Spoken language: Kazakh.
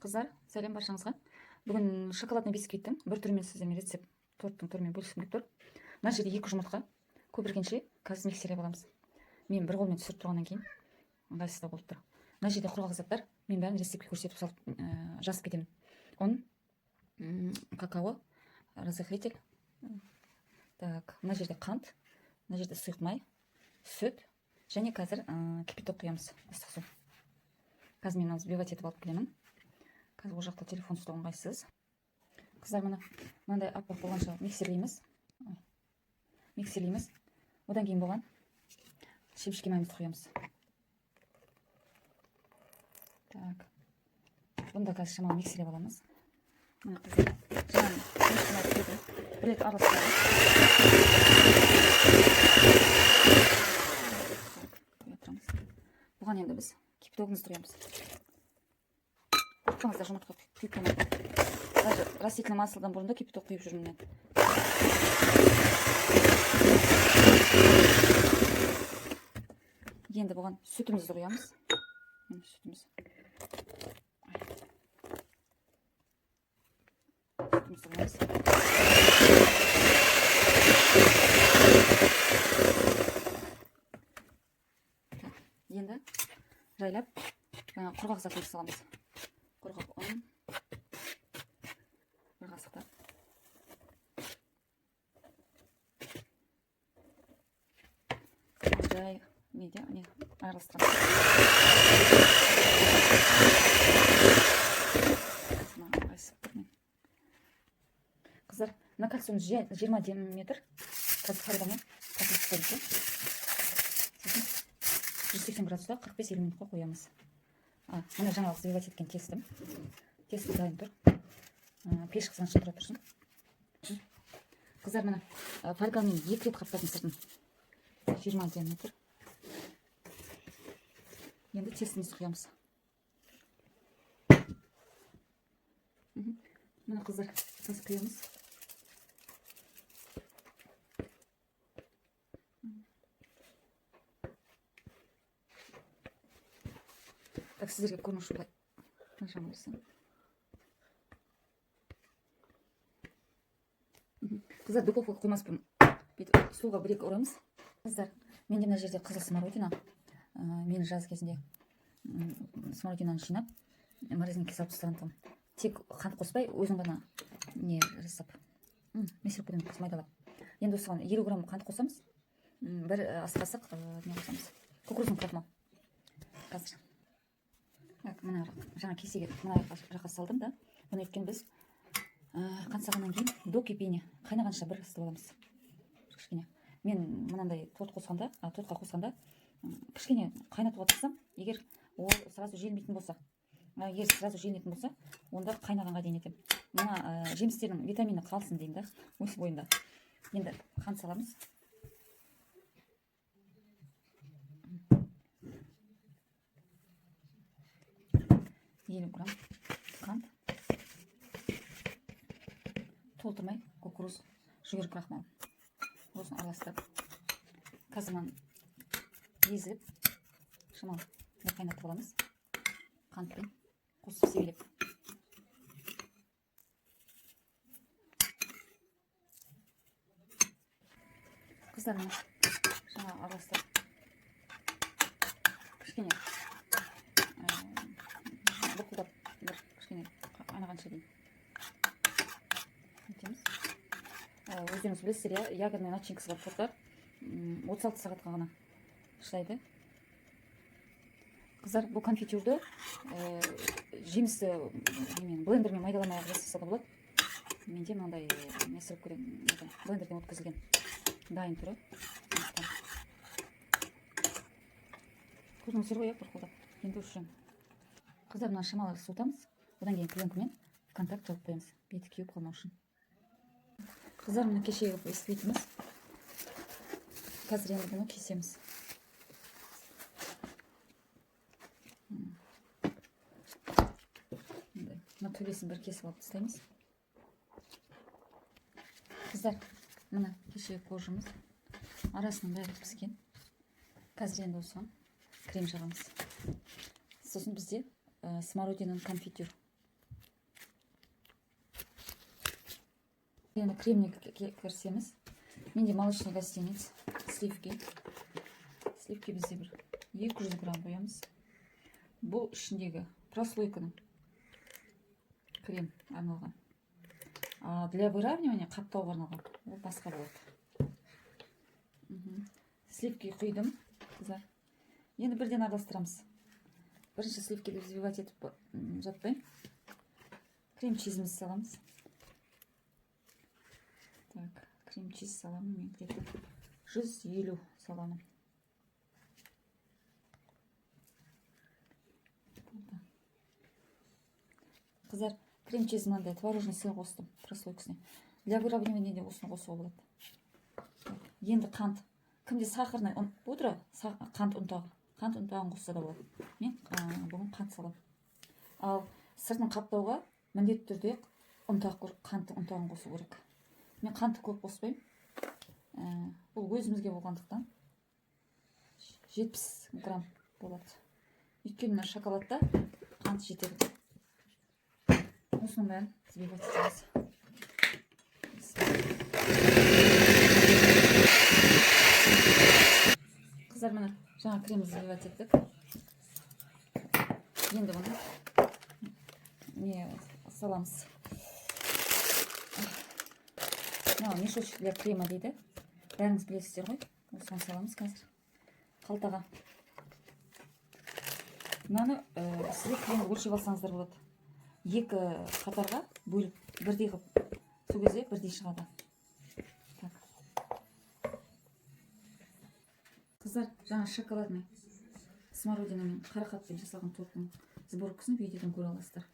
Қыздар, сәлем баршаңызға. Бүгін шоколадный бисквиттің бір түрімен сіздермен рецепт торттың түрімен бөліскім келіп тұр. Мына жерде 2 жұмыртқа, көпіргенше қазір миксерге аламыз. Мен бір қолмен түсіріп тұрғаннан кейін ыңғайсыздау болып тұр. Мына жерде құрғақ заттар, мен бәрін рецептке көрсетіп жазып кетемін. ұн, какао, разрыхлитель. Так, мына жерде қант, мына жерде сұйық май, сүт және қазір кипяток құямыз, ыстық су. Қазір мен взбивать етіп алып келемін. Қазір ол жақта телефон ұстау ыңғайсыз. Қыздар, мынандай аппақ болғанша миксерлейміз. Одан кейін болған шемшікке майымызды құямыз. Так, бұнда қазір шамалы миксерлеп аламыз. Мына қыздар, шемшікке майды құйдым. Бір рет араластырамыз. Бұған енді біз кипятогымызды құямыз. Қорықпаңыздар, жұмыртқа күйіп қалмайды. Даже растительный маслодан бұрын да кипяток құйып жүрмін. Енді бұған сүтімізді құямыз. Енді жайлап құрғақ затымызды саламыз. Құрғақ ұн, бір қасықтап. Жай араластырамыз. Қыздар, мына кальцияны 20 деметр қазір фарбамен қатырып қойдық. 180 градуста 45-50 минутқа қоямыз. Мына жаңалық взбивать еткен тестім. Тесті дайын тұр. Пеш қызғаншып тұра тұрсын. Қыздар, мына фольгамен 2 рет қаптадым сыртын. 20 диаметр. Енді тестімізді құямыз. Мына қыздар, саз құямыз. Так, сіздерге көрініш былай. Қыздар, духовка қоймаспын. Суға 1-2 ұрамыз. Қыздар, менде мына жерде қызыл смородина. Мен жаз кезінде смородинаны жинап, морозилкаға салып тастаған. Тек қант қоспай, өзің ғана жасап. Меселкіден майдалап. Енді осыған 50 грамм қант қосамыз. Бір ас қасық қосамыз. Кукурузный крахмал. Қазір. Мына жаңа кесеге мына жаққа салдым да. Бұны еткен біз қант салғаннан кейін до кипения қайнағанша бір ыстып аламыз. Кішкене. Мен мынандай тортқа қосқанда кішкене қайнатуға тырысам, егер ол сразу желмейтін болса, онда қайнағанға дейін етем. Мына жемістердің витамині қалсын деймін да, өз бойында. Енді қант саламыз. Грамм қант, толтырмай кукуруз, жүгері крахмал. Осын араластырып, қазірмен езіп, шамалы қайнатып аламыз. Қантпен қосып себелеп. Қыздарына жаңа араластырып, кішкене бұқылдап бір кішкене қайнағанша дейін етеміз. Өздеріңіз білесіздер, ягодный начинкасы бар торттар 36 сағатқа ғана шыдайды. Қыздар, бұл конфитюрді жемісті блендермен майдаламай жасаса да болады. Менде мынандай несіріп көремін, блендерден өткізілген дайын түрі. Көрдіңіздер ғой, бұрқылдап. Енді үшірем. Қыздар, мына шамалы суытамыз. Одан кейін пленкамен контакт жауып қоямыз. Беті кеуіп қалмау үшін. Қыздар, мына кешегі бисквитіміз. Қазір енді бұны кесеміз. Мына төлесін бір кесіп алып тастаймыз. Қыздар, мына кешегі қоржымыз. Арасының бәрі піскен. Қазір енді осыған крем жағамыз. Сосын бізде смородинаның конфитюр Енді кремний кірісеміз. Менде молочный гостиниц. Сливки бізде бір 200 грамм қоямыз. Бұл ішіндегі прослойканың крем арналған. Для выравнивания қаптауға арналған. Ол басқа болады. Сливки құйдым, қыздар. Енді бірден араластырамыз. Бірінші сливкиді взбивать етіп жатпай. Крем-чизімізді саламыз. Так, крем-чиз саламын. Мен где-то 150 саламын. Қыздар, крем-чиз мынандай творожный сыр қостым прослойкасына. Для выравнивания де осыны қосуға болады. Енді қант. Кімде сахарный пудра, қант ұнтағы. Қант ұнтағын қосса да болады. Мен бүгін қант салам. Ал сыртын қаптауға міндетті түрде қант ұнтағын қосу керек. Мен қантты көп қоспаймын. Бұл өзімізге болғандықтан 70 грамм болады. Өйткені шоколадта қант жетеді. Осының бәрін взбивать етеміз. Қыздар, міне жаңа крем взбивать еттік. Енді бұны саламыз. Мешочек для крема дейді. Бәріңіз білесіздер ғой. Осыған саламыз қазір. Қалтаға. Мынаны сізге кремді өлшеп алсаңыздар болады. 2 қатарға бөліп, бірдей қып, сол кезде бірдей шығады. Қыздар, жаңа шоколадный смородинамен қарақатпен жасалған торттың сборкасын видеодан көре аласыздар.